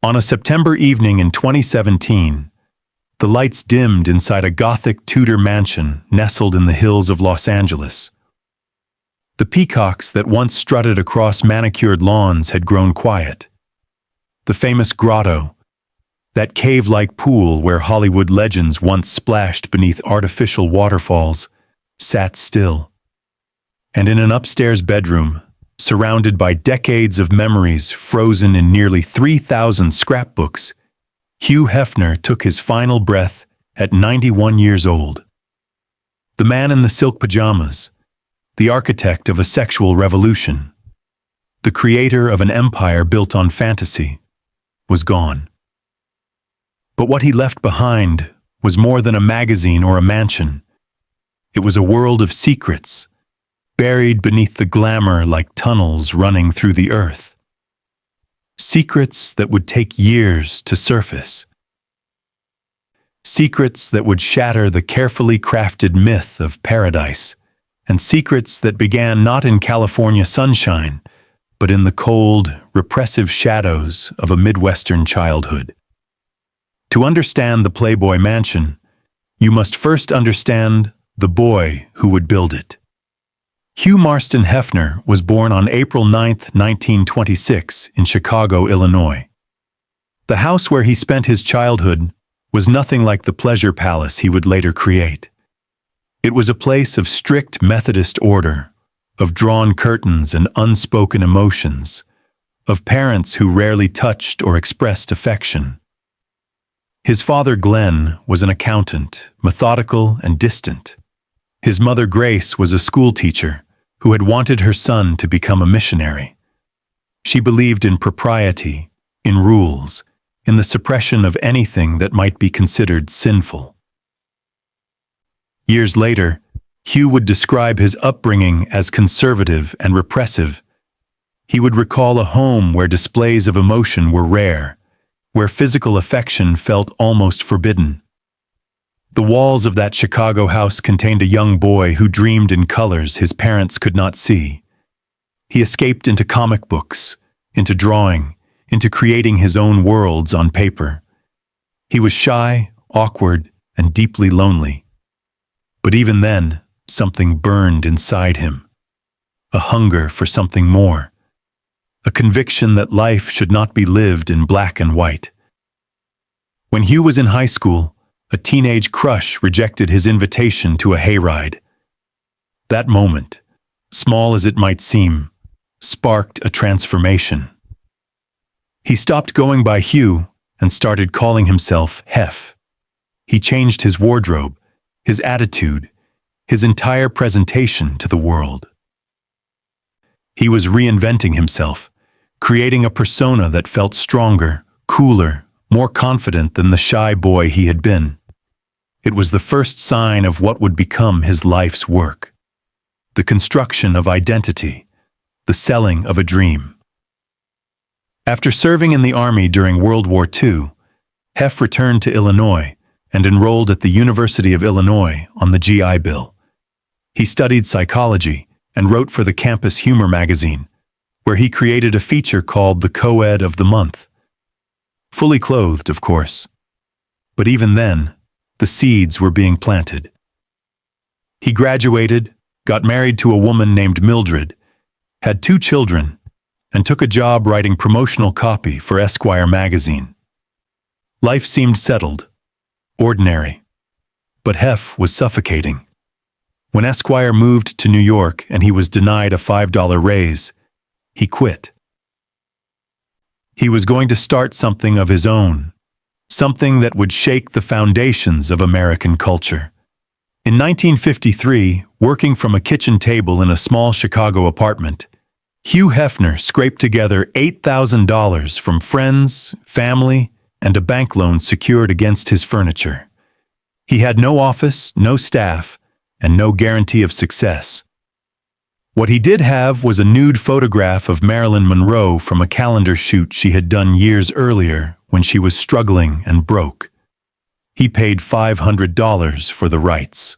On a September evening in 2017, the lights dimmed inside a Gothic Tudor mansion nestled in the hills of Los Angeles. The peacocks that once strutted across manicured lawns had grown quiet. The famous grotto, that cave-like pool where Hollywood legends once splashed beneath artificial waterfalls, sat still. And in an upstairs bedroom, surrounded by decades of memories frozen in nearly 3,000 scrapbooks, Hugh Hefner took his final breath at 91 years old. The man in the silk pajamas, the architect of a sexual revolution, the creator of an empire built on fantasy, was gone. But what he left behind was more than a magazine or a mansion. It was a world of secrets, buried beneath the glamour like tunnels running through the earth. Secrets that would take years to surface. Secrets that would shatter the carefully crafted myth of paradise, and secrets that began not in California sunshine, but in the cold, repressive shadows of a Midwestern childhood. To understand the Playboy Mansion, you must first understand the boy who would build it. Hugh Marston Hefner was born on April 9, 1926, in Chicago, Illinois. The house where he spent his childhood was nothing like the pleasure palace he would later create. It was a place of strict Methodist order, of drawn curtains and unspoken emotions, of parents who rarely touched or expressed affection. His father, Glenn, was an accountant, methodical and distant. His mother, Grace, was a schoolteacher who had wanted her son to become a missionary. She believed in propriety, in rules, in the suppression of anything that might be considered sinful. Years later, Hugh would describe his upbringing as conservative and repressive. He would recall a home where displays of emotion were rare, where physical affection felt almost forbidden. The walls of that Chicago house contained a young boy who dreamed in colors his parents could not see. He escaped into comic books, into drawing, into creating his own worlds on paper. He was shy, awkward, and deeply lonely. But even then, something burned inside him. A hunger for something more. A conviction that life should not be lived in black and white. When Hugh was in high school, a teenage crush rejected his invitation to a hayride. That moment, small as it might seem, sparked a transformation. He stopped going by Hugh and started calling himself Hef. He changed his wardrobe, his attitude, his entire presentation to the world. He was reinventing himself, creating a persona that felt stronger, cooler, more confident than the shy boy he had been. It was the first sign of what would become his life's work. The construction of identity, the selling of a dream. After serving in the Army during World War II, Hef returned to Illinois and enrolled at the University of Illinois on the GI Bill. He studied psychology and wrote for the campus humor magazine, where he created a feature called the Co-Ed of the Month. Fully clothed, of course. But even then, the seeds were being planted. He graduated, got married to a woman named Mildred, had 2 children, and took a job writing promotional copy for Esquire magazine. Life seemed settled, ordinary, but Hef was suffocating. When Esquire moved to New York and he was denied a $5 raise, he quit. He was going to start something of his own, something that would shake the foundations of American culture. In 1953, working from a kitchen table in a small Chicago apartment, Hugh Hefner scraped together $8,000 from friends, family, and a bank loan secured against his furniture. He had no office, no staff, and no guarantee of success. What he did have was a nude photograph of Marilyn Monroe from a calendar shoot she had done years earlier when she was struggling and broke. He paid $500 for the rights.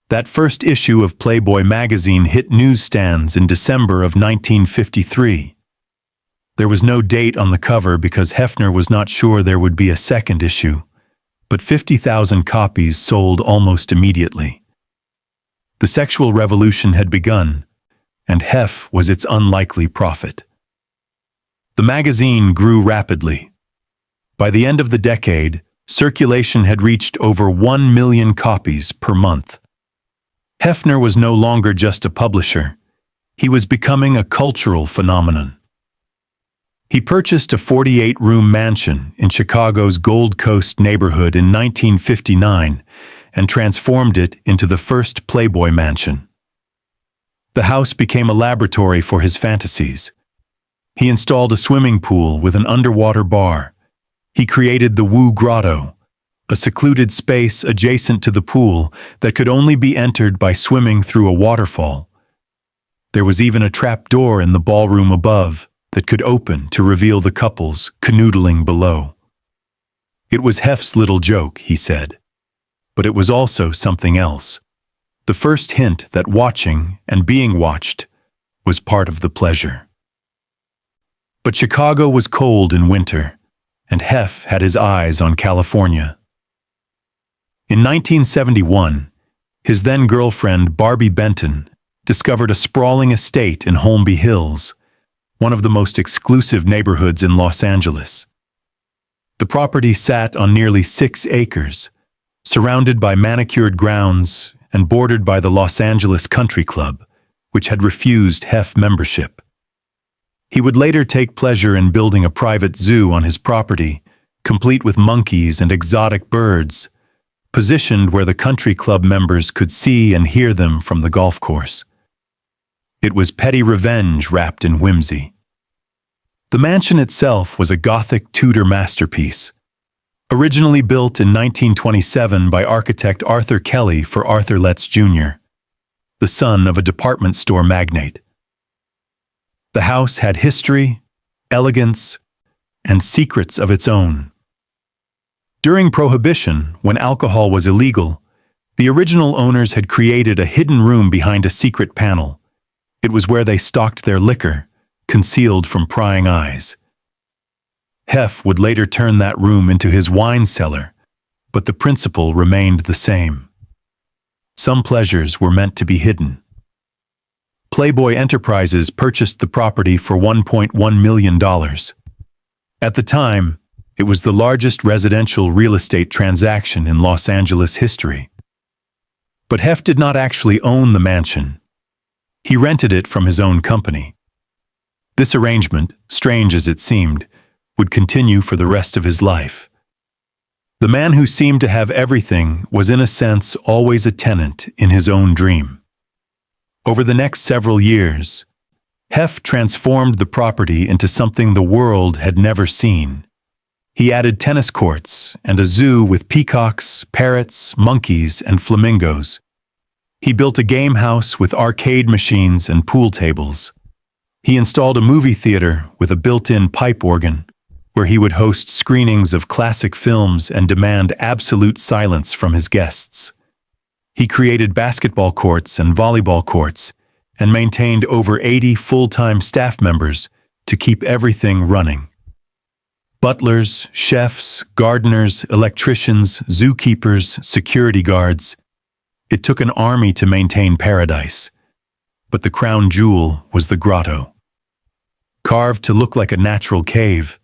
That first issue of Playboy magazine hit newsstands in December of 1953. There was no date on the cover because Hefner was not sure there would be a second issue, but 50,000 copies sold almost immediately. The sexual revolution had begun, and Hef was its unlikely prophet. The magazine grew rapidly. By the end of the decade, circulation had reached over 1 million copies per month. Hefner was no longer just a publisher. He was becoming a cultural phenomenon. He purchased a 48-room mansion in Chicago's Gold Coast neighborhood in 1959 and transformed it into the first Playboy Mansion. The house became a laboratory for his fantasies. He installed a swimming pool with an underwater bar. He created the Wu Grotto, a secluded space adjacent to the pool that could only be entered by swimming through a waterfall. There was even a trap door in the ballroom above that could open to reveal the couples canoodling below. It was Hef's little joke, he said, but it was also something else. The first hint that watching and being watched was part of the pleasure. But Chicago was cold in winter, and Hef had his eyes on California. In 1971, his then-girlfriend Barbie Benton discovered a sprawling estate in Holmby Hills, one of the most exclusive neighborhoods in Los Angeles. The property sat on nearly 6 acres, surrounded by manicured grounds and bordered by the Los Angeles Country Club, which had refused Hef membership. He would later take pleasure in building a private zoo on his property, complete with monkeys and exotic birds, positioned where the country club members could see and hear them from the golf course. It was petty revenge wrapped in whimsy. The mansion itself was a Gothic Tudor masterpiece, originally built in 1927 by architect Arthur Kelly for Arthur Letts Jr., the son of a department store magnate. The house had history, elegance, and secrets of its own. During Prohibition, when alcohol was illegal, the original owners had created a hidden room behind a secret panel. It was where they stocked their liquor, concealed from prying eyes. Hef would later turn that room into his wine cellar, but the principle remained the same. Some pleasures were meant to be hidden. Playboy Enterprises purchased the property for $1.1 million. At the time, it was the largest residential real estate transaction in Los Angeles history. But Hef did not actually own the mansion. He rented it from his own company. This arrangement, strange as it seemed, would continue for the rest of his life. The man who seemed to have everything was in a sense always a tenant in his own dream. Over the next several years, Hef transformed the property into something the world had never seen. He added tennis courts and a zoo with peacocks, parrots, monkeys, and flamingos. He built a game house with arcade machines and pool tables. He installed a movie theater with a built-in pipe organ, where he would host screenings of classic films and demand absolute silence from his guests. He created basketball courts and volleyball courts and maintained over 80 full-time staff members to keep everything running. Butlers, chefs, gardeners, electricians, zookeepers, security guards. It took an army to maintain paradise. But the crown jewel was the grotto. Carved to look like a natural cave,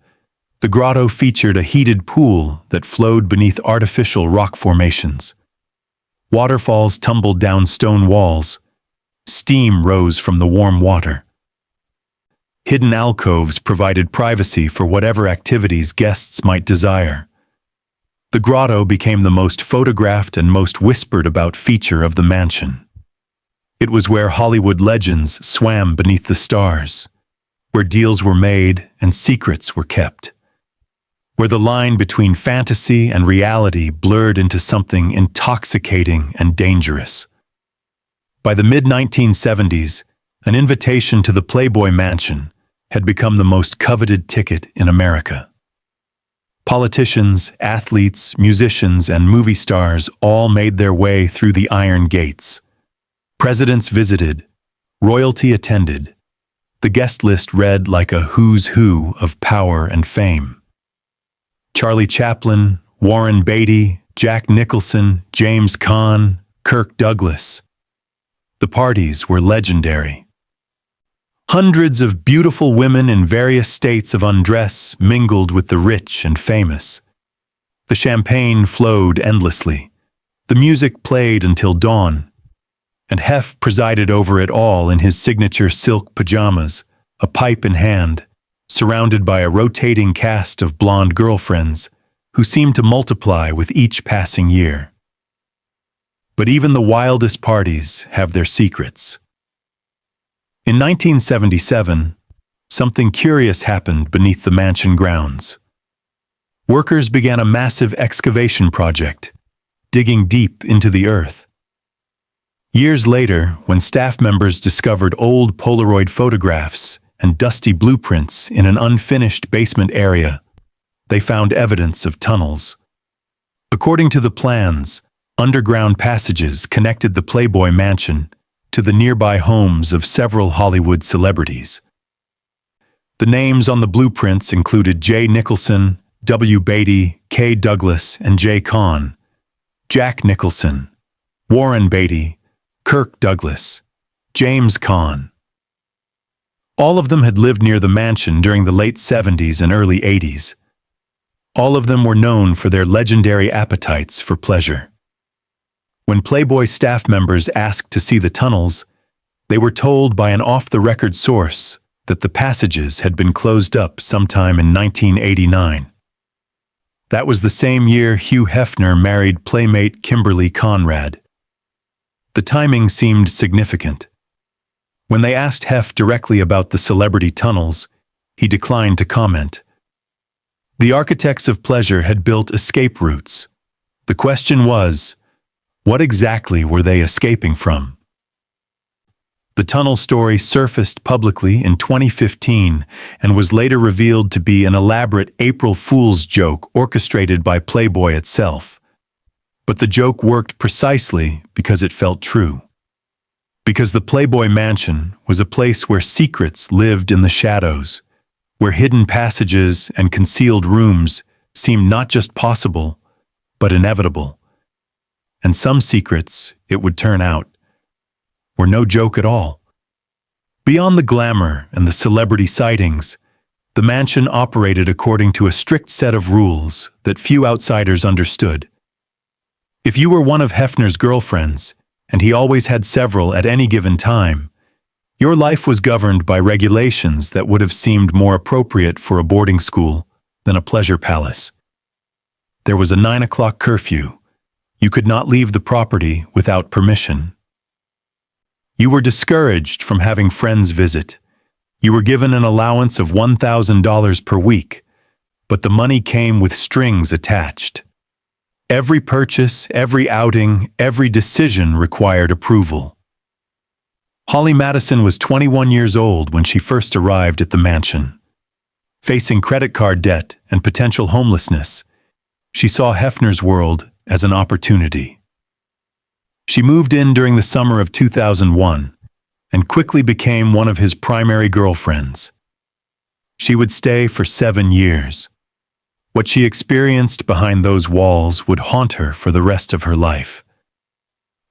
the grotto featured a heated pool that flowed beneath artificial rock formations. Waterfalls tumbled down stone walls. Steam rose from the warm water. Hidden alcoves provided privacy for whatever activities guests might desire. The grotto became the most photographed and most whispered about feature of the mansion. It was where Hollywood legends swam beneath the stars, where deals were made and secrets were kept, where the line between fantasy and reality blurred into something intoxicating and dangerous. By the mid-1970s, an invitation to the Playboy Mansion had become the most coveted ticket in America. Politicians, athletes, musicians, and movie stars all made their way through the iron gates. Presidents visited, royalty attended, The guest list read like a who's who of power and fame. Charlie Chaplin, Warren Beatty, Jack Nicholson, James Caan, Kirk Douglas. The parties were legendary. Hundreds of beautiful women in various states of undress mingled with the rich and famous. The champagne flowed endlessly. The music played until dawn, and Hef presided over it all in his signature silk pajamas, a pipe in hand, surrounded by a rotating cast of blonde girlfriends who seemed to multiply with each passing year. But even the wildest parties have their secrets. In 1977, something curious happened beneath the mansion grounds. Workers began a massive excavation project, digging deep into the earth. Years later, when staff members discovered old Polaroid photographs and dusty blueprints in an unfinished basement area, they found evidence of tunnels. According to the plans, underground passages connected the Playboy Mansion to the nearby homes of several Hollywood celebrities. The names on the blueprints included J. Nicholson, W. Beatty, K. Douglas, and J. Caan, Jack Nicholson, Warren Beatty, Kirk Douglas, James Caan. All of them had lived near the mansion during the late 70s and early 80s. All of them were known for their legendary appetites for pleasure. When Playboy staff members asked to see the tunnels, they were told by an off-the-record source that the passages had been closed up sometime in 1989. That was the same year Hugh Hefner married playmate Kimberly Conrad. The timing seemed significant. When they asked Hef directly about the celebrity tunnels, he declined to comment. The architects of pleasure had built escape routes. The question was, what exactly were they escaping from? The tunnel story surfaced publicly in 2015 and was later revealed to be an elaborate April Fool's joke orchestrated by Playboy itself. But the joke worked precisely because it felt true. Because the Playboy Mansion was a place where secrets lived in the shadows, where hidden passages and concealed rooms seemed not just possible, but inevitable. And some secrets, it would turn out, were no joke at all. Beyond the glamour and the celebrity sightings, the mansion operated according to a strict set of rules that few outsiders understood. If you were one of Hefner's girlfriends, and he always had several at any given time, your life was governed by regulations that would have seemed more appropriate for a boarding school than a pleasure palace. There was a 9 o'clock curfew. You could not leave the property without permission. You were discouraged from having friends visit. You were given an allowance of $1,000 per week, but the money came with strings attached. Every purchase, every outing, every decision required approval. Holly Madison was 21 years old when she first arrived at the mansion. Facing credit card debt and potential homelessness, she saw Hefner's world as an opportunity. She moved in during the summer of 2001 and quickly became one of his primary girlfriends. She would stay for 7 years. What she experienced behind those walls would haunt her for the rest of her life.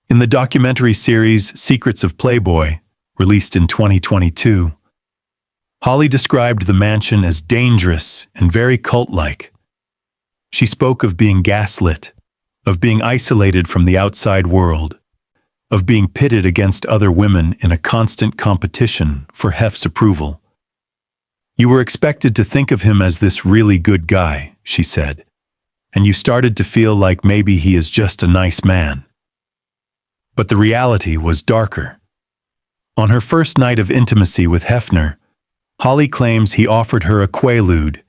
In the documentary series Secrets of Playboy, released in 2022, Holly described the mansion as dangerous and very cult-like. She spoke of being gaslit, of being isolated from the outside world, of being pitted against other women in a constant competition for Hef's approval. You were expected to think of him as this really good guy, she said, and you started to feel like maybe he is just a nice man. But the reality was darker. On her first night of intimacy with Hefner, Holly claims he offered her a quaalude.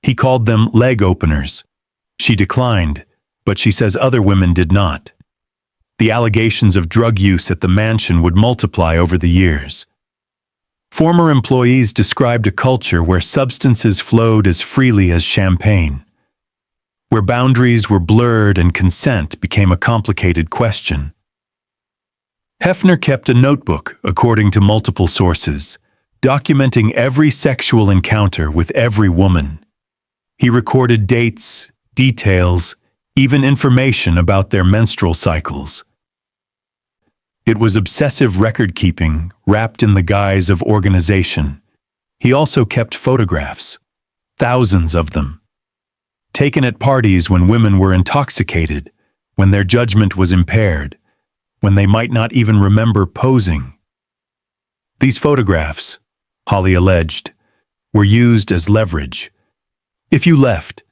He called them leg openers. She declined, but she says other women did not. The allegations of drug use at the mansion would multiply over the years. Former employees described a culture where substances flowed as freely as champagne, where boundaries were blurred and consent became a complicated question. Hefner kept a notebook, according to multiple sources, documenting every sexual encounter with every woman. He recorded dates, details, even information about their menstrual cycles. It was obsessive record-keeping wrapped in the guise of organization. He also kept photographs, thousands of them, taken at parties when women were intoxicated, when their judgment was impaired, when they might not even remember posing. These photographs, Holly alleged, were used as leverage. If you left,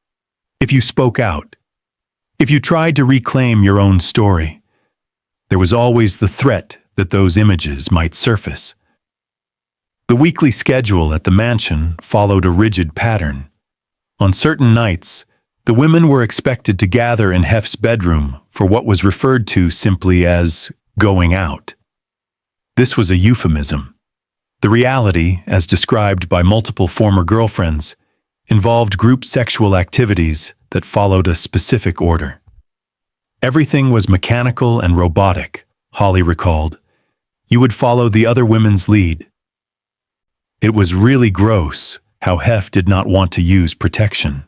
if you spoke out, if you tried to reclaim your own story, there was always the threat that those images might surface. The weekly schedule at the mansion followed a rigid pattern. On certain nights, the women were expected to gather in Hef's bedroom for what was referred to simply as going out. This was a euphemism. The reality, as described by multiple former girlfriends, involved group sexual activities that followed a specific order. Everything was mechanical and robotic, Holly recalled. You would follow the other women's lead. It was really gross how Hef did not want to use protection.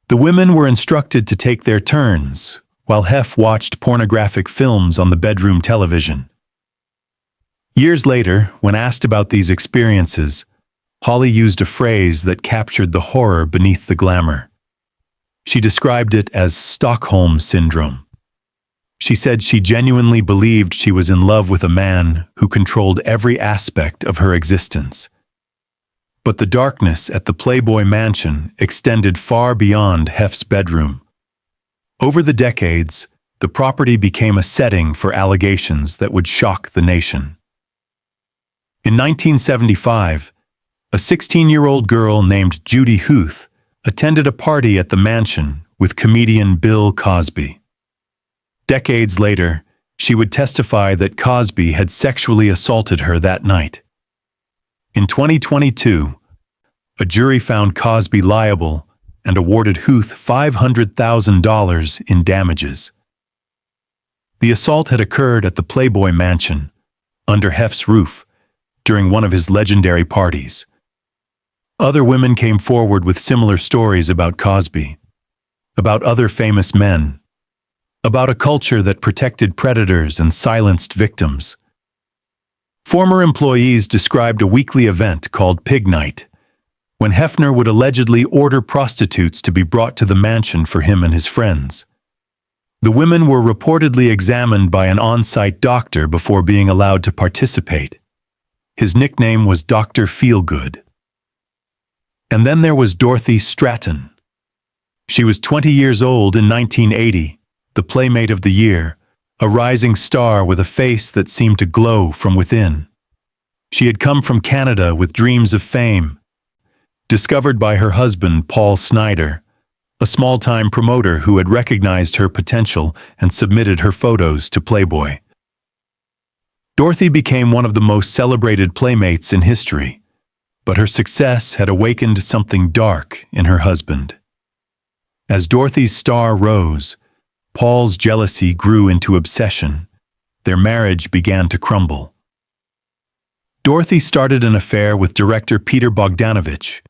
The women were instructed to take their turns, while Hef watched pornographic films on the bedroom television. Years later, when asked about these experiences, Holly used a phrase that captured the horror beneath the glamour. She described it as Stockholm Syndrome. She said she genuinely believed she was in love with a man who controlled every aspect of her existence. But the darkness at the Playboy Mansion extended far beyond Hef's bedroom. Over the decades, the property became a setting for allegations that would shock the nation. In 1975, a 16-year-old girl named Judy Huth attended a party at the mansion with comedian Bill Cosby. Decades later, she would testify that Cosby had sexually assaulted her that night. In 2022, a jury found Cosby liable and awarded Huth $500,000 in damages. The assault had occurred at the Playboy Mansion, under Hef's roof, during one of his legendary parties. Other women came forward with similar stories about Cosby, about other famous men, about a culture that protected predators and silenced victims. Former employees described a weekly event called Pig Night, when Hefner would allegedly order prostitutes to be brought to the mansion for him and his friends. The women were reportedly examined by an on-site doctor before being allowed to participate. His nickname was Dr. Feelgood. And then there was Dorothy Stratton. She was 20 years old in 1980, the Playmate of the Year, a rising star with a face that seemed to glow from within. She had come from Canada with dreams of fame, discovered by her husband, Paul Snyder, a small-time promoter who had recognized her potential and submitted her photos to Playboy. Dorothy became one of the most celebrated playmates in history, but her success had awakened something dark in her husband. As Dorothy's star rose, Paul's jealousy grew into obsession. Their marriage began to crumble. Dorothy started an affair with director Peter Bogdanovich,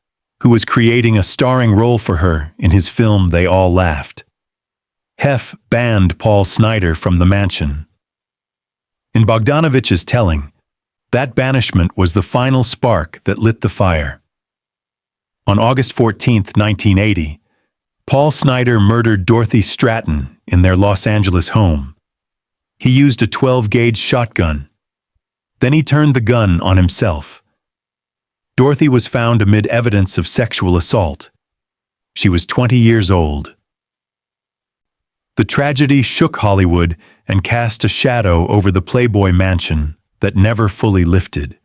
who was creating a starring role for her in his film They All Laughed. Hef banned Paul Snyder from the mansion. In Bogdanovich's telling, that banishment was the final spark that lit the fire. On August 14, 1980, Paul Snyder murdered Dorothy Stratton in their Los Angeles home. He used a 12-gauge shotgun. Then he turned the gun on himself. Dorothy was found amid evidence of sexual assault. She was 20 years old. The tragedy shook Hollywood and cast a shadow over the Playboy Mansion that never fully lifted.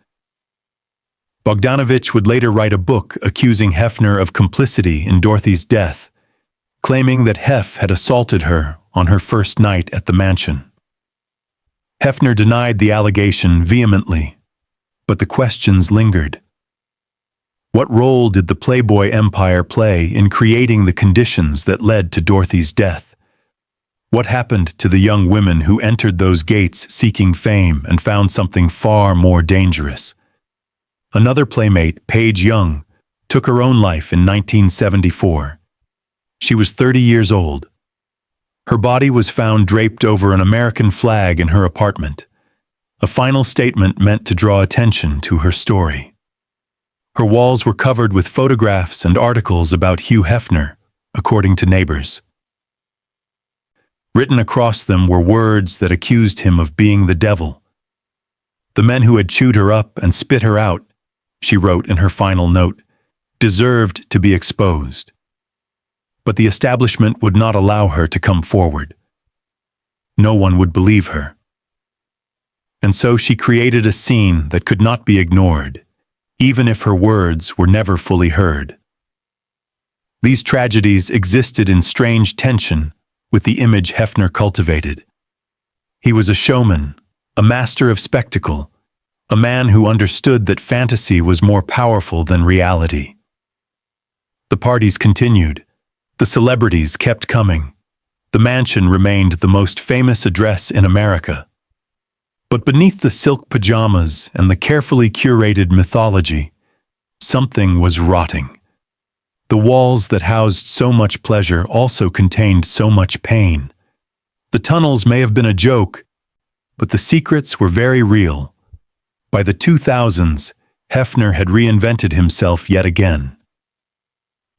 Bogdanovich would later write a book accusing Hefner of complicity in Dorothy's death, claiming that Hef had assaulted her on her first night at the mansion. Hefner denied the allegation vehemently, but the questions lingered. What role did the Playboy empire play in creating the conditions that led to Dorothy's death? What happened to the young women who entered those gates seeking fame and found something far more dangerous? Another playmate, Paige Young, took her own life in 1974. She was 30 years old. Her body was found draped over an American flag in her apartment, a final statement meant to draw attention to her story. Her walls were covered with photographs and articles about Hugh Hefner, according to neighbors. Written across them were words that accused him of being the devil. The men who had chewed her up and spit her out, she wrote in her final note, deserved to be exposed. But the establishment would not allow her to come forward. No one would believe her. And so she created a scene that could not be ignored, even if her words were never fully heard. These tragedies existed in strange tension with the image Hefner cultivated. He was a showman, a master of spectacle, a man who understood that fantasy was more powerful than reality. The parties continued. The celebrities kept coming. The mansion remained the most famous address in America. But beneath the silk pajamas and the carefully curated mythology, something was rotting. The walls that housed so much pleasure also contained so much pain. The tunnels may have been a joke, but the secrets were very real. By the 2000s, Hefner had reinvented himself yet again.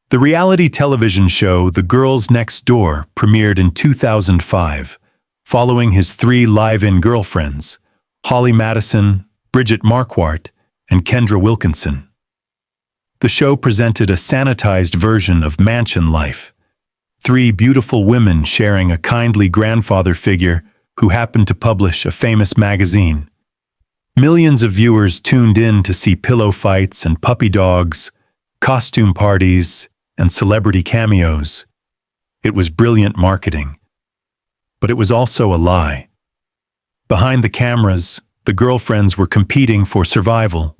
The reality television show The Girls Next Door premiered in 2005, following his 3 live-in girlfriends, Holly Madison, Bridget Marquardt, and Kendra Wilkinson. The show presented a sanitized version of mansion life, 3 beautiful women sharing a kindly grandfather figure who happened to publish a famous magazine. Millions of viewers tuned in to see pillow fights and puppy dogs, costume parties, and celebrity cameos. It was brilliant marketing. But it was also a lie. Behind the cameras, the girlfriends were competing for survival.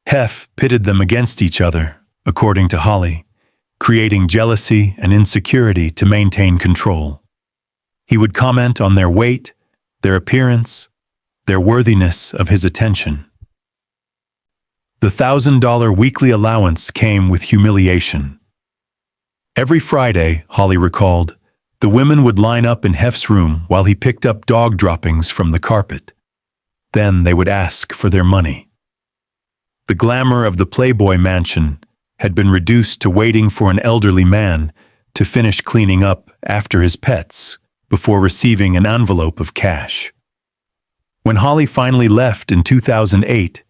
Hef pitted them against each other, according to Holly, creating jealousy and insecurity to maintain control. He would comment on their weight, their appearance, their worthiness of his attention. The $1,000 weekly allowance came with humiliation. Every Friday, Holly recalled, the women would line up in Hef's room while he picked up dog droppings from the carpet. Then they would ask for their money. The glamour of the Playboy Mansion had been reduced to waiting for an elderly man to finish cleaning up after his pets before receiving an envelope of cash. When Holly finally left in 2008,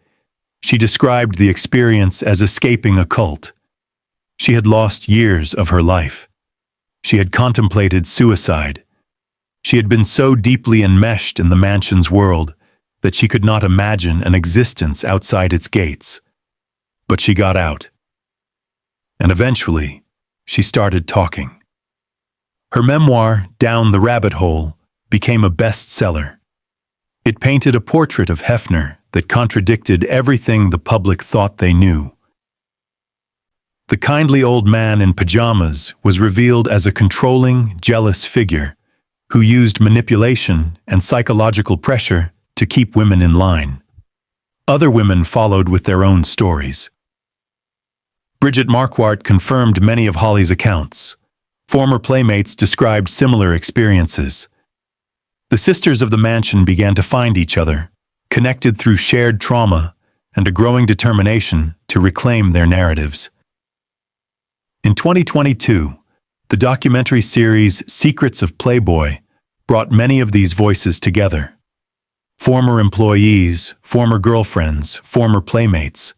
she described the experience as escaping a cult. She had lost years of her life. She had contemplated suicide. She had been so deeply enmeshed in the mansion's world that she could not imagine an existence outside its gates. But she got out. And eventually, she started talking. Her memoir, Down the Rabbit Hole, became a bestseller. It painted a portrait of Hefner that contradicted everything the public thought they knew. The kindly old man in pajamas was revealed as a controlling, jealous figure who used manipulation and psychological pressure to keep women in line. Other women followed with their own stories. Bridget Marquardt confirmed many of Holly's accounts. Former playmates described similar experiences. The sisters of the mansion began to find each other, connected through shared trauma and a growing determination to reclaim their narratives. In 2022, the documentary series Secrets of Playboy brought many of these voices together. Former employees, former girlfriends, former playmates.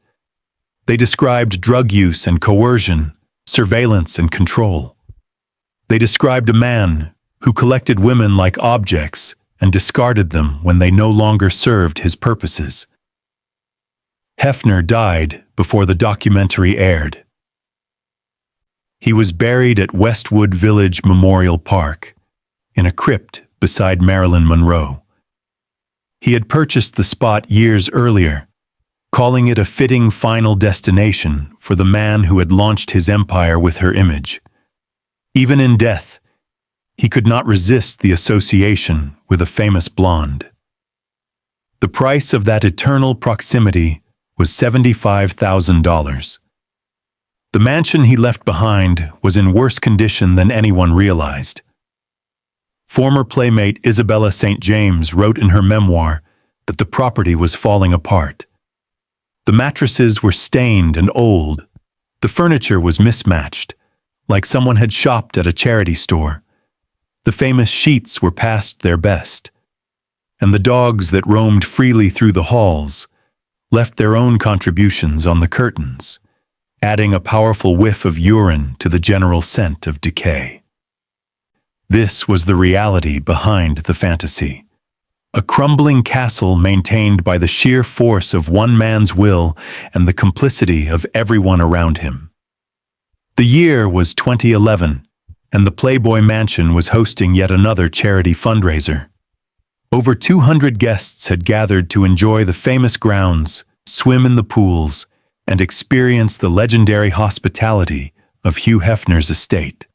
They described drug use and coercion, surveillance and control. They described a man who collected women like objects and discarded them when they no longer served his purposes. Hefner died before the documentary aired. He was buried at Westwood Village Memorial Park, in a crypt beside Marilyn Monroe. He had purchased the spot years earlier, calling it a fitting final destination for the man who had launched his empire with her image. Even in death, he could not resist the association with a famous blonde. The price of that eternal proximity was $75,000. The mansion he left behind was in worse condition than anyone realized. Former playmate Isabella St. James wrote in her memoir that the property was falling apart. The mattresses were stained and old. The furniture was mismatched, like someone had shopped at a charity store. The famous sheets were past their best, and the dogs that roamed freely through the halls left their own contributions on the curtains, adding a powerful whiff of urine to the general scent of decay. This was the reality behind the fantasy. A crumbling castle maintained by the sheer force of one man's will and the complicity of everyone around him. The year was 2011, and the Playboy Mansion was hosting yet another charity fundraiser. Over 200 guests had gathered to enjoy the famous grounds, swim in the pools, and experience the legendary hospitality of Hugh Hefner's estate.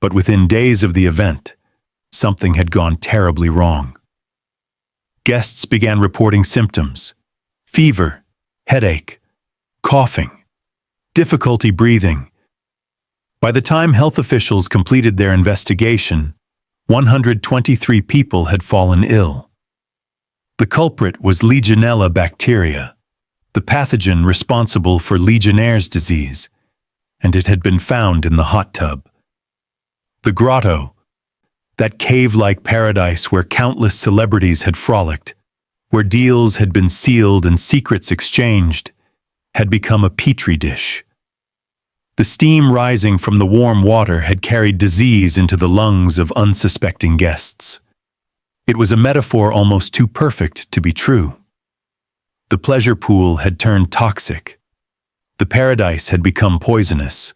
But within days of the event, something had gone terribly wrong. Guests began reporting symptoms: fever, headache, coughing, difficulty breathing. By the time health officials completed their investigation, 123 people had fallen ill. The culprit was Legionella bacteria, the pathogen responsible for Legionnaire's disease, and it had been found in the hot tub. The grotto, that cave-like paradise where countless celebrities had frolicked, where deals had been sealed and secrets exchanged, had become a petri dish. The steam rising from the warm water had carried disease into the lungs of unsuspecting guests. It was a metaphor almost too perfect to be true. The pleasure pool had turned toxic. The paradise had become poisonous,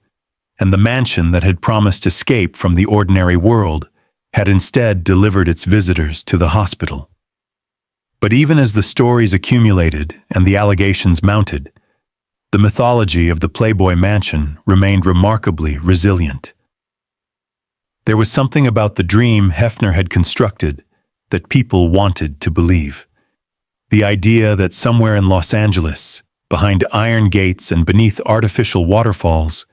and the mansion that had promised escape from the ordinary world had instead delivered its visitors to the hospital. But even as the stories accumulated and the allegations mounted, the mythology of the Playboy Mansion remained remarkably resilient. There was something about the dream Hefner had constructed that people wanted to believe. The idea that somewhere in Los Angeles, behind iron gates and beneath artificial waterfalls,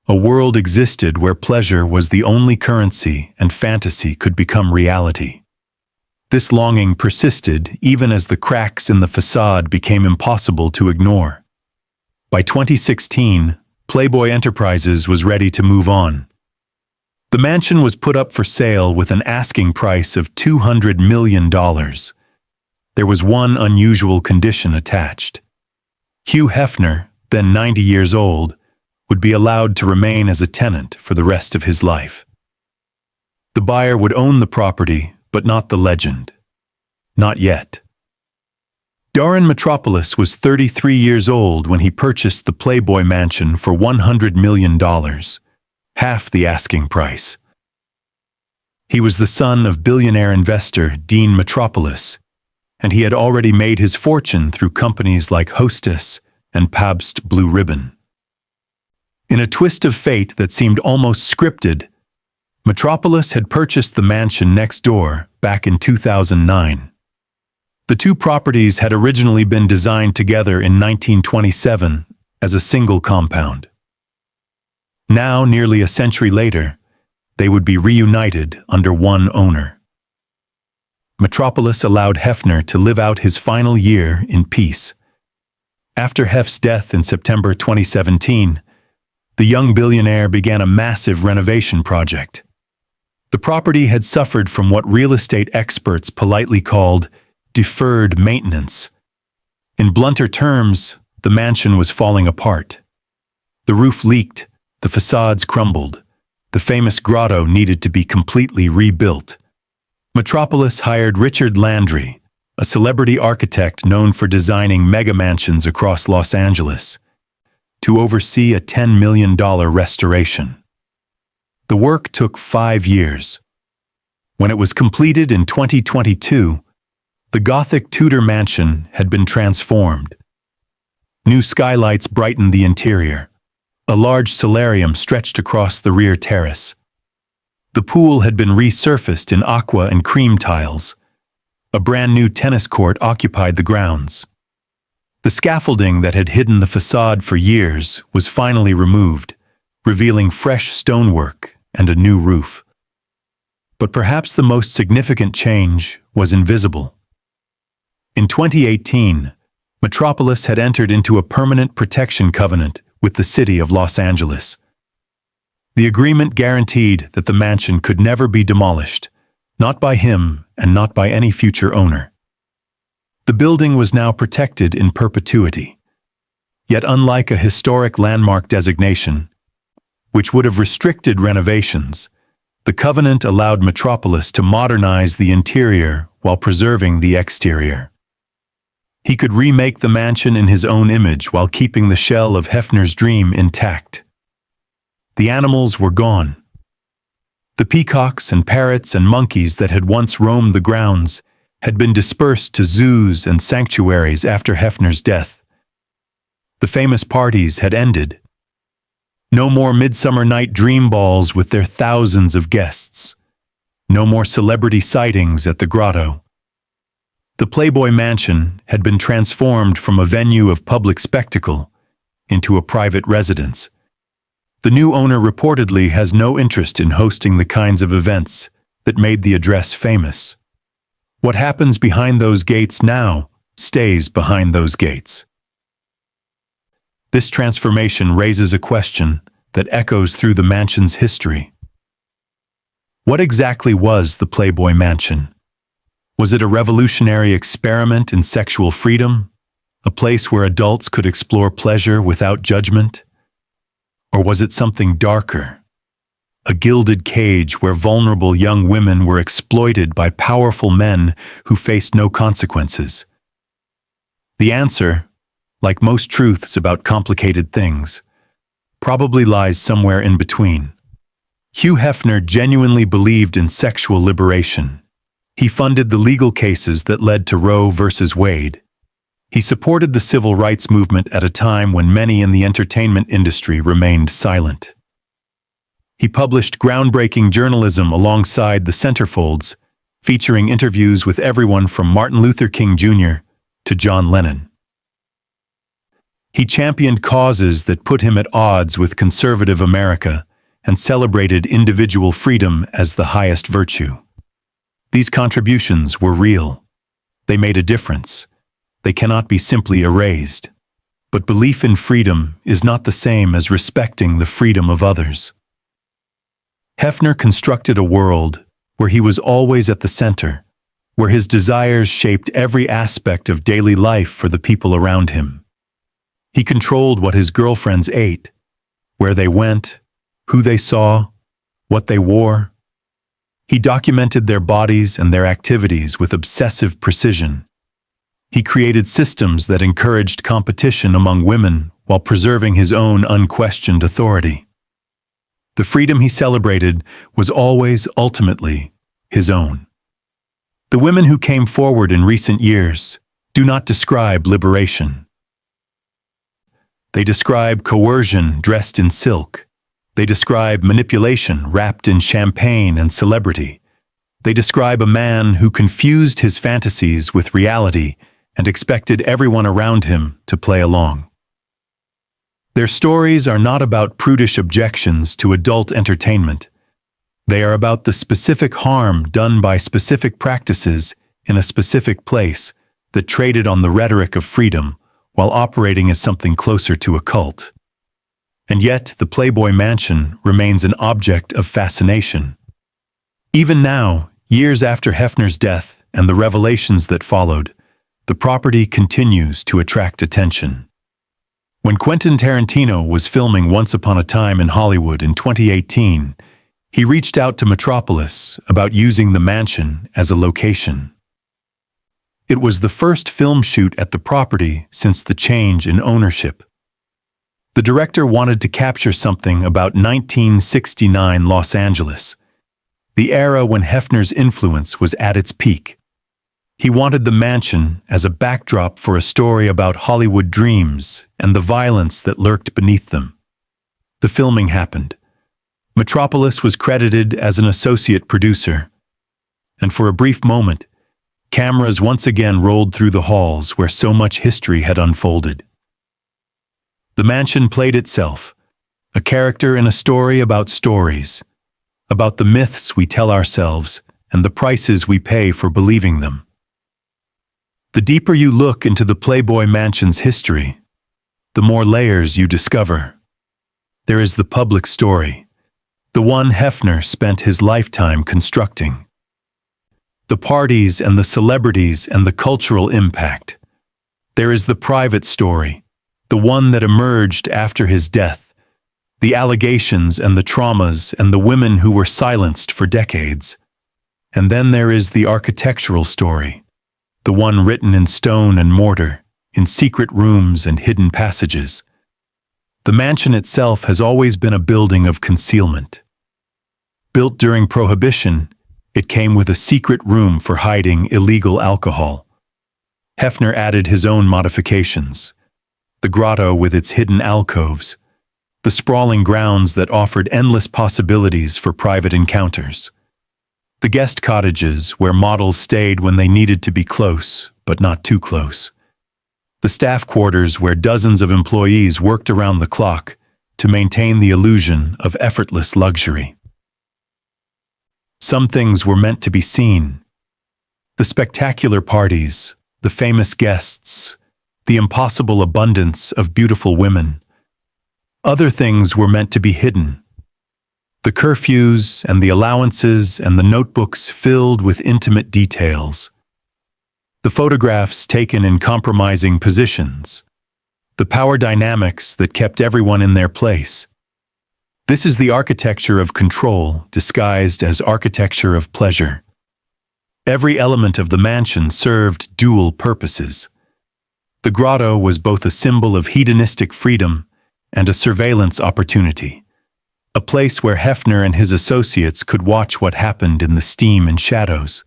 a world existed where pleasure was the only currency and fantasy could become reality. This longing persisted even as the cracks in the facade became impossible to ignore. By 2016, Playboy Enterprises was ready to move on. The mansion was put up for sale with an asking price of $200 million. There was one unusual condition attached. Hugh Hefner, then 90 years old, would be allowed to remain as a tenant for the rest of his life. The buyer would own the property, but not the legend. Not yet. Darren Metropolis was 33 years old when he purchased the Playboy Mansion for $100 million, half the asking price. He was the son of billionaire investor Dean Metropolis, and he had already made his fortune through companies like Hostess and Pabst Blue Ribbon. In a twist of fate that seemed almost scripted, Metropolis had purchased the mansion next door back in 2009. The two properties had originally been designed together in 1927 as a single compound. Now, nearly a century later, they would be reunited under one owner. Metropolis allowed Hefner to live out his final year in peace. After Hef's death in September 2017, the young billionaire began a massive renovation project. The property had suffered from what real estate experts politely called deferred maintenance. In blunter terms, the mansion was falling apart. The roof leaked, the facades crumbled, the famous grotto needed to be completely rebuilt. Metropolis hired Richard Landry, a celebrity architect known for designing mega mansions across Los Angeles, to oversee a $10 million restoration. The work took 5 years. When it was completed in 2022, the Gothic Tudor mansion had been transformed. New skylights brightened the interior. A large solarium stretched across the rear terrace. The pool had been resurfaced in aqua and cream tiles. A brand new tennis court occupied the grounds. The scaffolding that had hidden the facade for years was finally removed, revealing fresh stonework and a new roof. But perhaps the most significant change was invisible. In 2018, Metropolis had entered into a permanent protection covenant with the city of Los Angeles. The agreement guaranteed that the mansion could never be demolished, not by him and not by any future owner. The building was now protected in perpetuity. Yet unlike a historic landmark designation, which would have restricted renovations, the covenant allowed Metropolis to modernize the interior while preserving the exterior. He could remake the mansion in his own image while keeping the shell of Hefner's dream intact. The animals were gone. The peacocks and parrots and monkeys that had once roamed the grounds had been dispersed to zoos and sanctuaries after Hefner's death. The famous parties had ended. No more Midsummer Night Dream Balls with their thousands of guests. No more celebrity sightings at the grotto. The Playboy Mansion had been transformed from a venue of public spectacle into a private residence. The new owner reportedly has no interest in hosting the kinds of events that made the address famous. What happens behind those gates now stays behind those gates. This transformation raises a question that echoes through the mansion's history. What exactly was the Playboy Mansion? Was it a revolutionary experiment in sexual freedom, a place where adults could explore pleasure without judgment? Or was it something darker? A gilded cage where vulnerable young women were exploited by powerful men who faced no consequences? The answer, like most truths about complicated things, probably lies somewhere in between. Hugh Hefner genuinely believed in sexual liberation. He funded the legal cases that led to Roe versus Wade. He supported the civil rights movement at a time when many in the entertainment industry remained silent. He published groundbreaking journalism alongside the centerfolds, featuring interviews with everyone from Martin Luther King Jr. to John Lennon. He championed causes that put him at odds with conservative America and celebrated individual freedom as the highest virtue. These contributions were real. They made a difference. They cannot be simply erased. But belief in freedom is not the same as respecting the freedom of others. Hefner constructed a world where he was always at the center, where his desires shaped every aspect of daily life for the people around him. He controlled what his girlfriends ate, where they went, who they saw, what they wore. He documented their bodies and their activities with obsessive precision. He created systems that encouraged competition among women while preserving his own unquestioned authority. The freedom he celebrated was always, ultimately, his own. The women who came forward in recent years do not describe liberation. They describe coercion dressed in silk. They describe manipulation wrapped in champagne and celebrity. They describe a man who confused his fantasies with reality and expected everyone around him to play along. Their stories are not about prudish objections to adult entertainment. They are about the specific harm done by specific practices in a specific place that traded on the rhetoric of freedom while operating as something closer to a cult. And yet, the Playboy Mansion remains an object of fascination. Even now, years after Hefner's death and the revelations that followed, the property continues to attract attention. When Quentin Tarantino was filming Once Upon a Time in Hollywood in 2018, he reached out to Metropolis about using the mansion as a location. It was the first film shoot at the property since the change in ownership. The director wanted to capture something about 1969 Los Angeles, the era when Hefner's influence was at its peak. He wanted the mansion as a backdrop for a story about Hollywood dreams and the violence that lurked beneath them. The filming happened. Metropolis was credited as an associate producer, and for a brief moment, Cameras once again rolled through the halls where so much history had unfolded. The mansion played itself, a character in a story about stories, about the myths we tell ourselves and the prices we pay for believing them. The deeper you look into the Playboy Mansion's history, the more layers you discover. There is the public story, the one Hefner spent his lifetime constructing. The parties and the celebrities and the cultural impact. There is the private story, the one that emerged after his death, the allegations and the traumas and the women who were silenced for decades. And then there is the architectural story, the one written in stone and mortar, in secret rooms and hidden passages. The mansion itself has always been a building of concealment. Built during Prohibition, it came with a secret room for hiding illegal alcohol. Hefner added his own modifications. The grotto with its hidden alcoves, the sprawling grounds that offered endless possibilities for private encounters. The guest cottages where models stayed when they needed to be close, but not too close. The staff quarters where dozens of employees worked around the clock to maintain the illusion of effortless luxury. Some things were meant to be seen. The spectacular parties, the famous guests, the impossible abundance of beautiful women. Other things were meant to be hidden. The curfews and the allowances and the notebooks filled with intimate details. The photographs taken in compromising positions. The power dynamics that kept everyone in their place. This is the architecture of control disguised as architecture of pleasure. Every element of the mansion served dual purposes. The grotto was both a symbol of hedonistic freedom and a surveillance opportunity, a place where Hefner and his associates could watch what happened in the steam and shadows.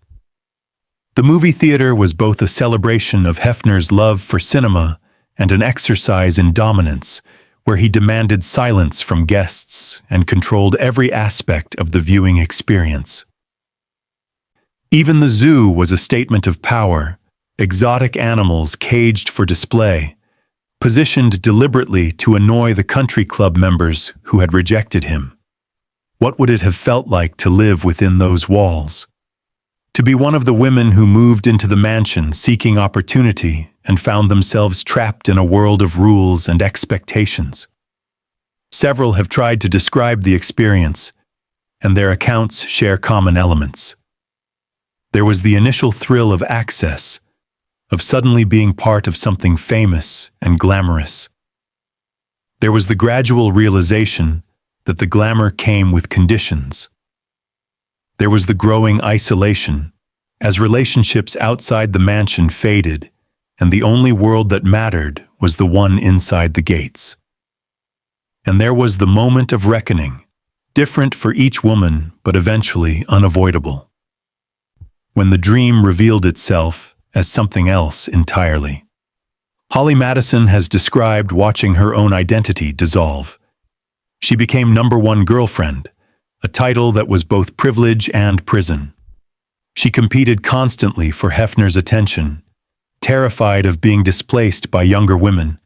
The movie theater was both a celebration of Hefner's love for cinema and an exercise in dominance, where he demanded silence from guests and controlled every aspect of the viewing experience. Even the zoo was a statement of power, exotic animals caged for display, positioned deliberately to annoy the country club members who had rejected him. What would it have felt like to live within those walls? To be one of the women who moved into the mansion seeking opportunity and found themselves trapped in a world of rules and expectations. Several have tried to describe the experience, and their accounts share common elements. There was the initial thrill of access, of suddenly being part of something famous and glamorous. There was the gradual realization that the glamour came with conditions. There was the growing isolation, as relationships outside the mansion faded, and the only world that mattered was the one inside the gates. And there was the moment of reckoning, different for each woman, but eventually unavoidable. When the dream revealed itself as something else entirely. Holly Madison has described watching her own identity dissolve. She became #1 girlfriend, a title that was both privilege and prison. She competed constantly for Hefner's attention, terrified of being displaced by younger women,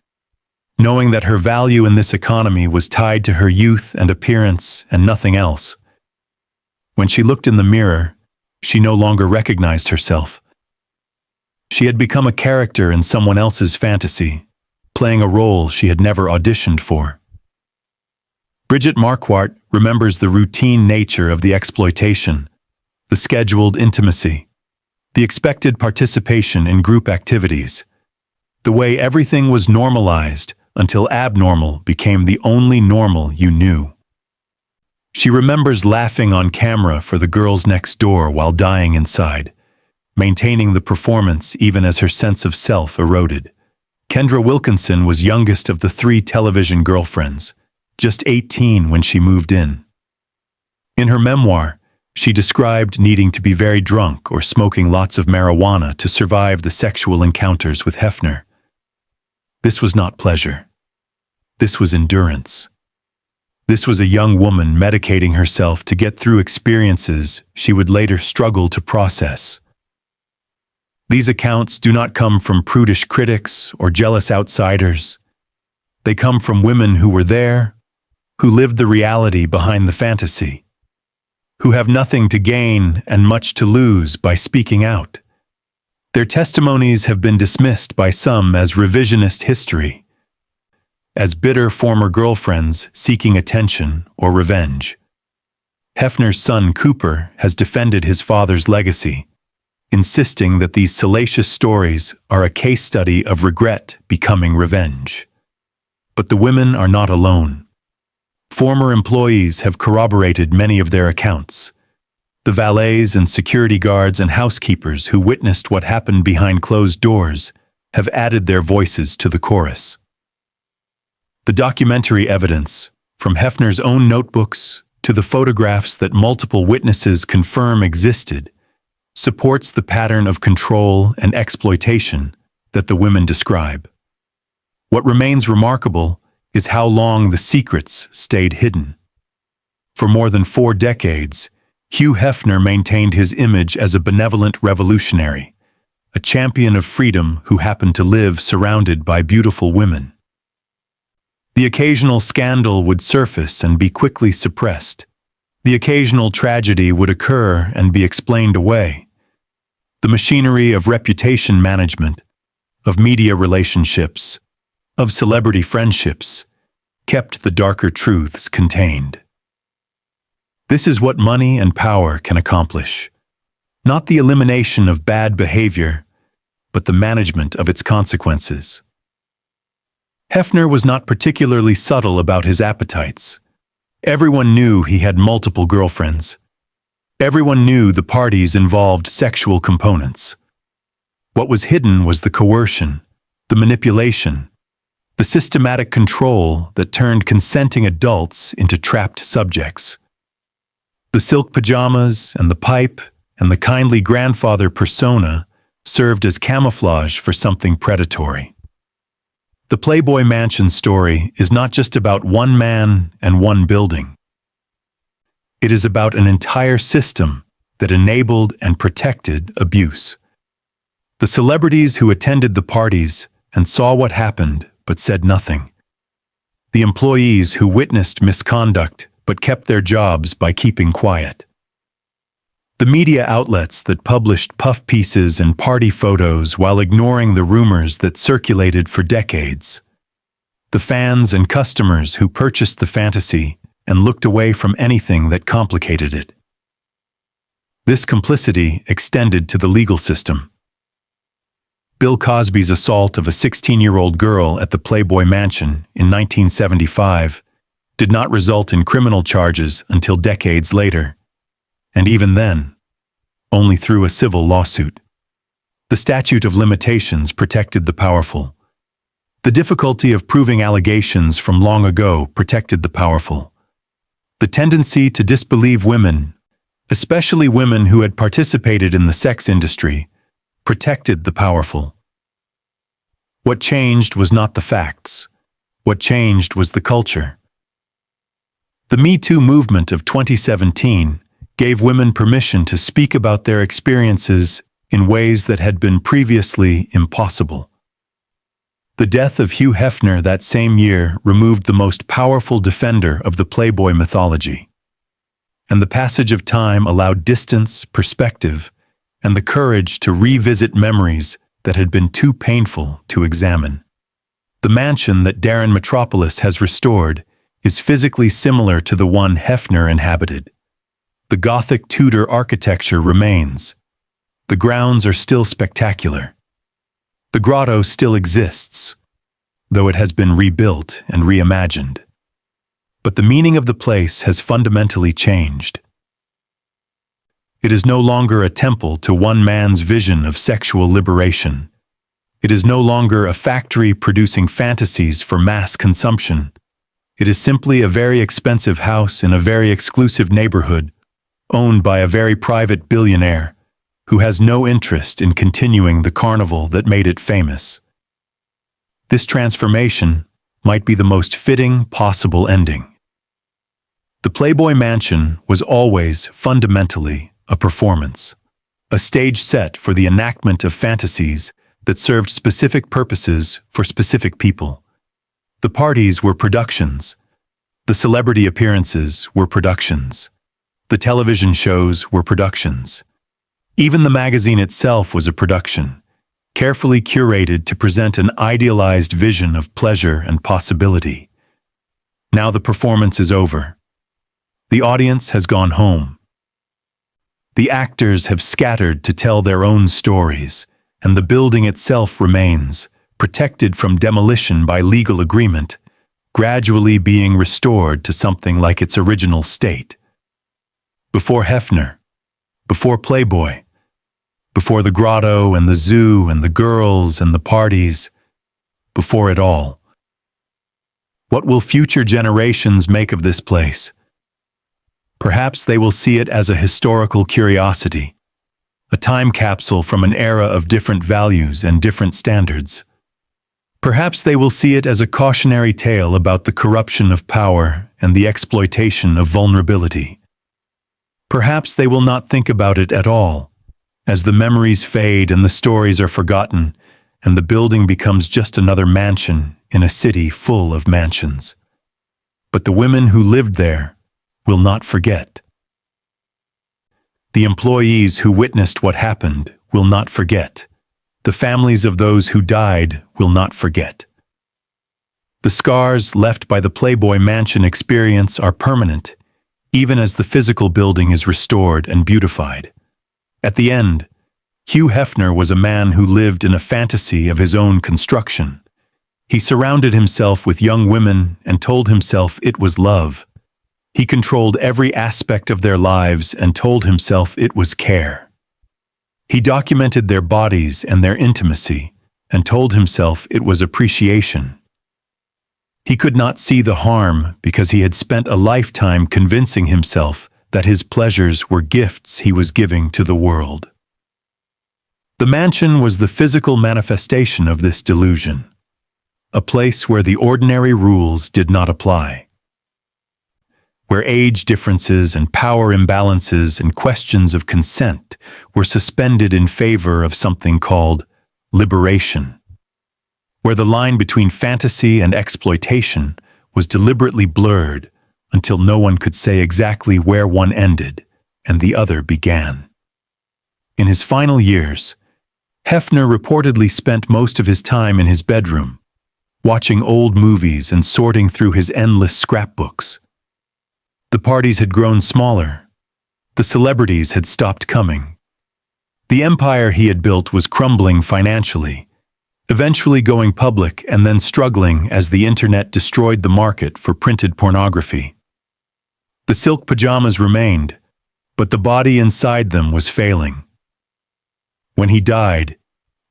knowing that her value in this economy was tied to her youth and appearance and nothing else. When she looked in the mirror, she no longer recognized herself. She had become a character in someone else's fantasy, playing a role she had never auditioned for. Bridget Marquardt remembers the routine nature of the exploitation, the scheduled intimacy, the expected participation in group activities, the way everything was normalized until abnormal became the only normal you knew. She remembers laughing on camera for the girls next door while dying inside, maintaining the performance even as her sense of self eroded. Kendra Wilkinson was youngest of the 3 television girlfriends, just 18 when she moved in. In her memoir, she described needing to be very drunk or smoking lots of marijuana to survive the sexual encounters with Hefner. This was not pleasure. This was endurance. This was a young woman medicating herself to get through experiences she would later struggle to process. These accounts do not come from prudish critics or jealous outsiders. They come from women who were there, who lived the reality behind the fantasy, who have nothing to gain and much to lose by speaking out. Their testimonies have been dismissed by some as revisionist history, as bitter former girlfriends seeking attention or revenge. Hefner's son Cooper has defended his father's legacy, insisting that these salacious stories are a case study of regret becoming revenge. But the women are not alone. Former employees have corroborated many of their accounts. The valets and security guards and housekeepers who witnessed what happened behind closed doors have added their voices to the chorus. The documentary evidence, from Hefner's own notebooks to the photographs that multiple witnesses confirm existed, supports the pattern of control and exploitation that the women describe. What remains remarkable is how long the secrets stayed hidden. For more than 4 decades, Hugh Hefner maintained his image as a benevolent revolutionary, a champion of freedom who happened to live surrounded by beautiful women. The occasional scandal would surface and be quickly suppressed. The occasional tragedy would occur and be explained away. The machinery of reputation management, of media relationships, of celebrity friendships, kept the darker truths contained. This is what money and power can accomplish. Not the elimination of bad behavior, but the management of its consequences. Hefner was not particularly subtle about his appetites. Everyone knew he had multiple girlfriends. Everyone knew the parties involved sexual components. What was hidden was the coercion, the manipulation, the systematic control that turned consenting adults into trapped subjects. The silk pajamas and the pipe and the kindly grandfather persona served as camouflage for something predatory. The Playboy Mansion story is not just about one man and one building. It is about an entire system that enabled and protected abuse. The celebrities who attended the parties and saw what happened but said nothing. The employees who witnessed misconduct but kept their jobs by keeping quiet. The media outlets that published puff pieces and party photos while ignoring the rumors that circulated for decades. The fans and customers who purchased the fantasy and looked away from anything that complicated it. This complicity extended to the legal system. Bill Cosby's assault of a 16-year-old girl at the Playboy Mansion in 1975 did not result in criminal charges until decades later. And even then, only through a civil lawsuit. The statute of limitations protected the powerful. The difficulty of proving allegations from long ago protected the powerful. The tendency to disbelieve women, especially women who had participated in the sex industry, protected the powerful. What changed was not the facts. What changed was the culture. The Me Too movement of 2017 gave women permission to speak about their experiences in ways that had been previously impossible. The death of Hugh Hefner that same year removed the most powerful defender of the Playboy mythology. And the passage of time allowed distance, perspective, and the courage to revisit memories that had been too painful to examine. The mansion that Darren Metropolis has restored is physically similar to the one Hefner inhabited. The Gothic Tudor architecture remains. The grounds are still spectacular. The grotto still exists, though it has been rebuilt and reimagined. But the meaning of the place has fundamentally changed. It is no longer a temple to one man's vision of sexual liberation. It is no longer a factory producing fantasies for mass consumption. It is simply a very expensive house in a very exclusive neighborhood, owned by a very private billionaire, who has no interest in continuing the carnival that made it famous. This transformation might be the most fitting possible ending. The Playboy Mansion was always, fundamentally, a performance, a stage set for the enactment of fantasies that served specific purposes for specific people. The parties were productions. The celebrity appearances were productions. The television shows were productions. Even the magazine itself was a production, carefully curated to present an idealized vision of pleasure and possibility. Now the performance is over. The audience has gone home. The actors have scattered to tell their own stories, and the building itself remains, protected from demolition by legal agreement, gradually being restored to something like its original state. Before Hefner, before Playboy, before the grotto and the zoo and the girls and the parties, before it all. What will future generations make of this place? Perhaps they will see it as a historical curiosity, a time capsule from an era of different values and different standards. Perhaps they will see it as a cautionary tale about the corruption of power and the exploitation of vulnerability. Perhaps they will not think about it at all, as the memories fade and the stories are forgotten, and the building becomes just another mansion in a city full of mansions. But the women who lived there will not forget. The employees who witnessed what happened will not forget. The families of those who died will not forget. The scars left by the Playboy Mansion experience are permanent, even as the physical building is restored and beautified. At the end, Hugh Hefner was a man who lived in a fantasy of his own construction. He surrounded himself with young women and told himself it was love. He controlled every aspect of their lives and told himself it was care. He documented their bodies and their intimacy and told himself it was appreciation. He could not see the harm because he had spent a lifetime convincing himself that his pleasures were gifts he was giving to the world. The mansion was the physical manifestation of this delusion, a place where the ordinary rules did not apply, where age differences and power imbalances and questions of consent were suspended in favor of something called liberation, where the line between fantasy and exploitation was deliberately blurred until no one could say exactly where one ended and the other began. In his final years, Hefner reportedly spent most of his time in his bedroom, watching old movies and sorting through his endless scrapbooks. The parties had grown smaller. The celebrities had stopped coming. The empire he had built was crumbling financially, eventually going public and then struggling as the internet destroyed the market for printed pornography. The silk pajamas remained, but the body inside them was failing. When he died,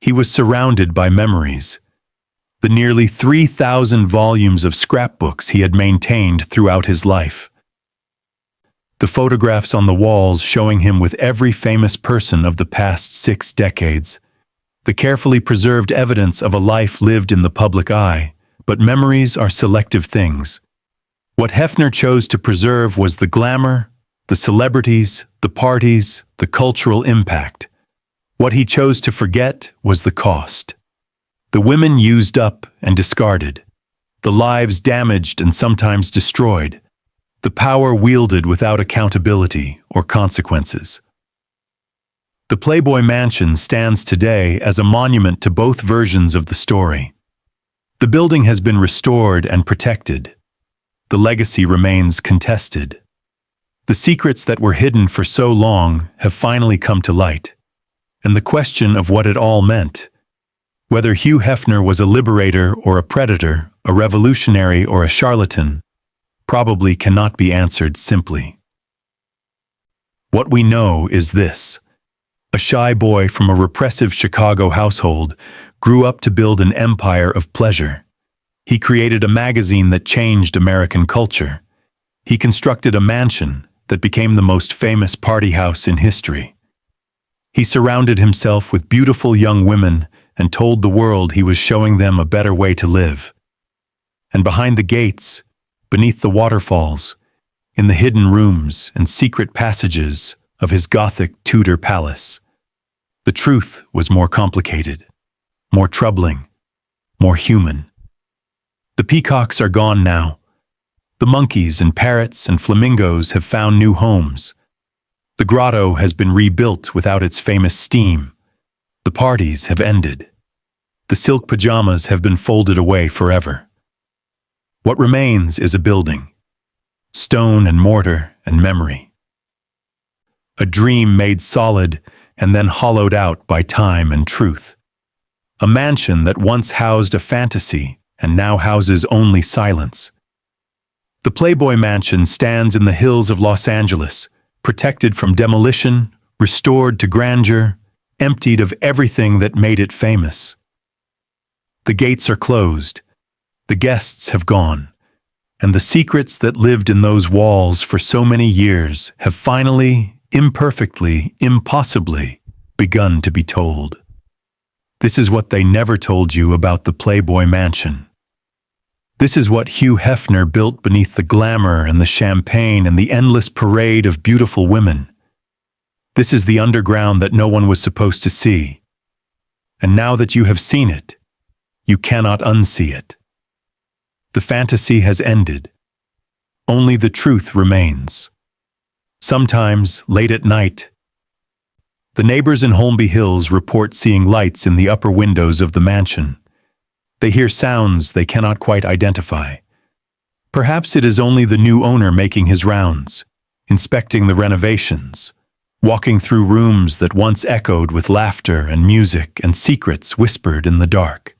he was surrounded by memories, the nearly 3,000 volumes of scrapbooks he had maintained throughout his life. The photographs on the walls showing him with every famous person of the past 6 decades, the carefully preserved evidence of a life lived in the public eye, but memories are selective things. What Hefner chose to preserve was the glamour, the celebrities, the parties, the cultural impact. What he chose to forget was the cost. The women used up and discarded, the lives damaged and sometimes destroyed, the power wielded without accountability or consequences. The Playboy Mansion stands today as a monument to both versions of the story. The building has been restored and protected. The legacy remains contested. The secrets that were hidden for so long have finally come to light. And the question of what it all meant, whether Hugh Hefner was a liberator or a predator, a revolutionary or a charlatan, probably cannot be answered simply. What we know is this: a shy boy from a repressive Chicago household grew up to build an empire of pleasure. He created a magazine that changed American culture. He constructed a mansion that became the most famous party house in history. He surrounded himself with beautiful young women and told the world he was showing them a better way to live. And behind the gates, beneath the waterfalls, in the hidden rooms and secret passages of his Gothic Tudor palace, The truth was more complicated, more troubling, more human. The peacocks are gone now. The monkeys and parrots and flamingos have found new homes. The grotto has been rebuilt without its famous steam. The parties have ended. The silk pajamas have been folded away forever. What remains is a building, stone and mortar and memory. A dream made solid and then hollowed out by time and truth. A mansion that once housed a fantasy and now houses only silence. The Playboy Mansion stands in the hills of Los Angeles, protected from demolition, restored to grandeur, emptied of everything that made it famous. The gates are closed, the guests have gone, and the secrets that lived in those walls for so many years have finally, imperfectly, impossibly, begun to be told. This is what they never told you about the Playboy Mansion. This is what Hugh Hefner built beneath the glamour and the champagne and the endless parade of beautiful women. This is the underground that no one was supposed to see. And now that you have seen it, you cannot unsee it. The fantasy has ended. Only the truth remains. Sometimes, late at night, the neighbors in Holmby Hills report seeing lights in the upper windows of the mansion. They hear sounds they cannot quite identify. Perhaps it is only the new owner making his rounds, inspecting the renovations, walking through rooms that once echoed with laughter and music and secrets whispered in the dark.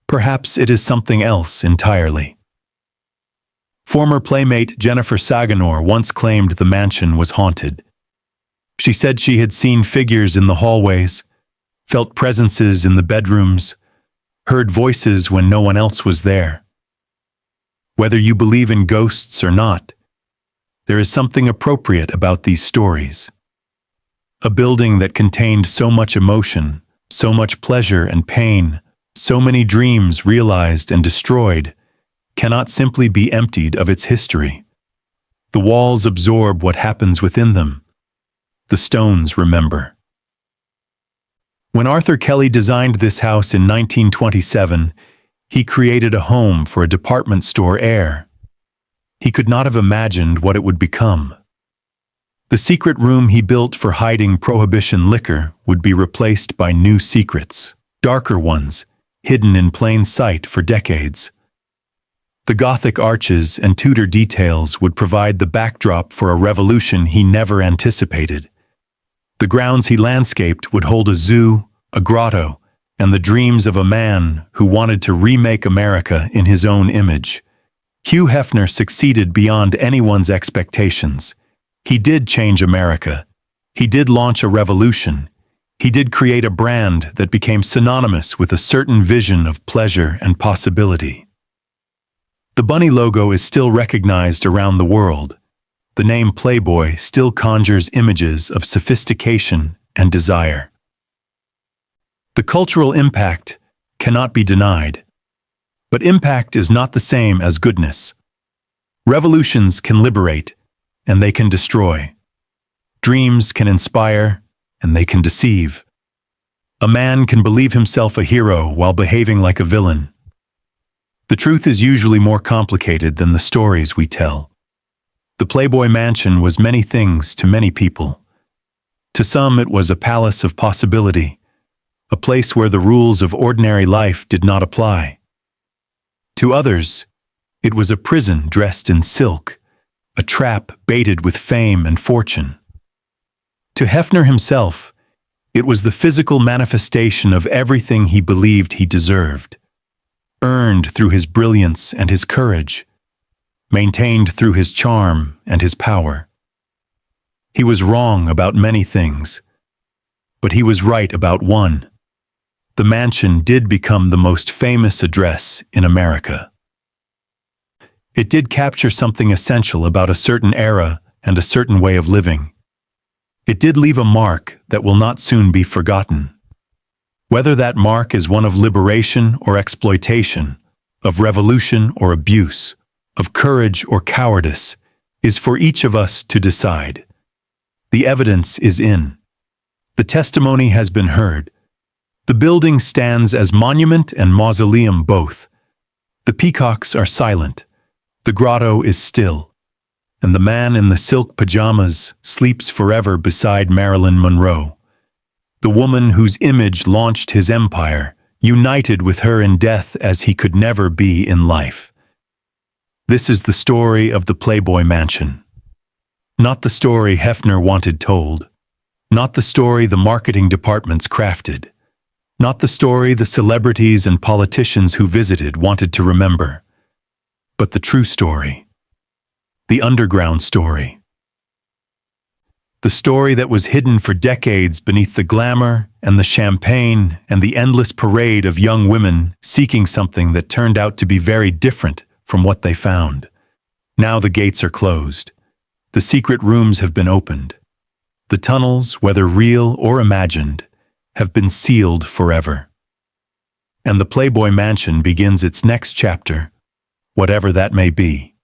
Perhaps it is something else entirely. Former playmate Jennifer Saganor once claimed the mansion was haunted. She said she had seen figures in the hallways, felt presences in the bedrooms, heard voices when no one else was there. Whether you believe in ghosts or not, there is something appropriate about these stories. A building that contained so much emotion, so much pleasure and pain, so many dreams realized and destroyed, cannot simply be emptied of its history. The walls absorb what happens within them. The stones remember. When Arthur Kelly designed this house in 1927, he created a home for a department store heir. He could not have imagined what it would become. The secret room he built for hiding prohibition liquor would be replaced by new secrets, darker ones, hidden in plain sight for decades. The Gothic arches and Tudor details would provide the backdrop for a revolution he never anticipated. The grounds he landscaped would hold a zoo, a grotto, and the dreams of a man who wanted to remake America in his own image. Hugh Hefner succeeded beyond anyone's expectations. He did change America. He did launch a revolution. He did create a brand that became synonymous with a certain vision of pleasure and possibility. The bunny logo is still recognized around the world. The name Playboy still conjures images of sophistication and desire. The cultural impact cannot be denied. But impact is not the same as goodness. Revolutions can liberate, and they can destroy. Dreams can inspire, and they can deceive. A man can believe himself a hero while behaving like a villain. The truth is usually more complicated than the stories we tell. The Playboy Mansion was many things to many people. To some, it was a palace of possibility, a place where the rules of ordinary life did not apply. To others, it was a prison dressed in silk, a trap baited with fame and fortune. To Hefner himself, it was the physical manifestation of everything he believed he deserved, earned through his brilliance and his courage, maintained through his charm and his power. He was wrong about many things, but he was right about one. The mansion did become the most famous address in America. It did capture something essential about a certain era and a certain way of living. It did leave a mark that will not soon be forgotten. Whether that mark is one of liberation or exploitation, of revolution or abuse, of courage or cowardice, is for each of us to decide. The evidence is in The testimony has been heard. The building stands as monument and mausoleum both. The peacocks are silent. The grotto is still. And the man in the silk pajamas sleeps forever beside Marilyn Monroe. The woman whose image launched his empire, united with her in death as he could never be in life. This is the story of the Playboy Mansion. Not the story Hefner wanted told. Not the story the marketing departments crafted. Not the story the celebrities and politicians who visited wanted to remember. But the true story. The underground story. The story that was hidden for decades beneath the glamour and the champagne and the endless parade of young women seeking something that turned out to be very different from what they found. Now the gates are closed. The secret rooms have been opened. The tunnels, whether real or imagined, have been sealed forever. And the Playboy Mansion begins its next chapter, whatever that may be.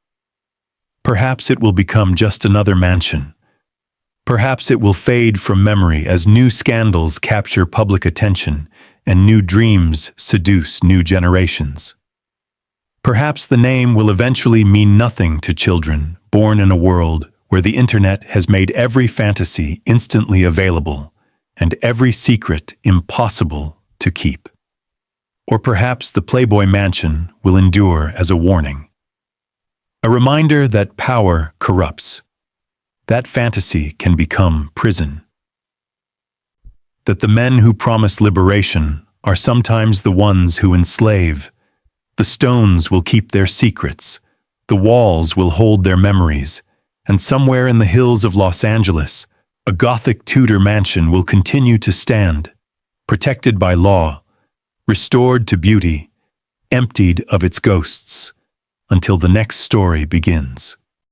Perhaps it will become just another mansion. Perhaps it will fade from memory as new scandals capture public attention and new dreams seduce new generations. Perhaps the name will eventually mean nothing to children born in a world where the internet has made every fantasy instantly available and every secret impossible to keep. Or perhaps the Playboy Mansion will endure as a warning. A reminder that power corrupts. That fantasy can become prison. That the men who promise liberation are sometimes the ones who enslave. The stones will keep their secrets. The walls will hold their memories. And somewhere in the hills of Los Angeles, a Gothic Tudor mansion will continue to stand, protected by law, restored to beauty, emptied of its ghosts, until the next story begins.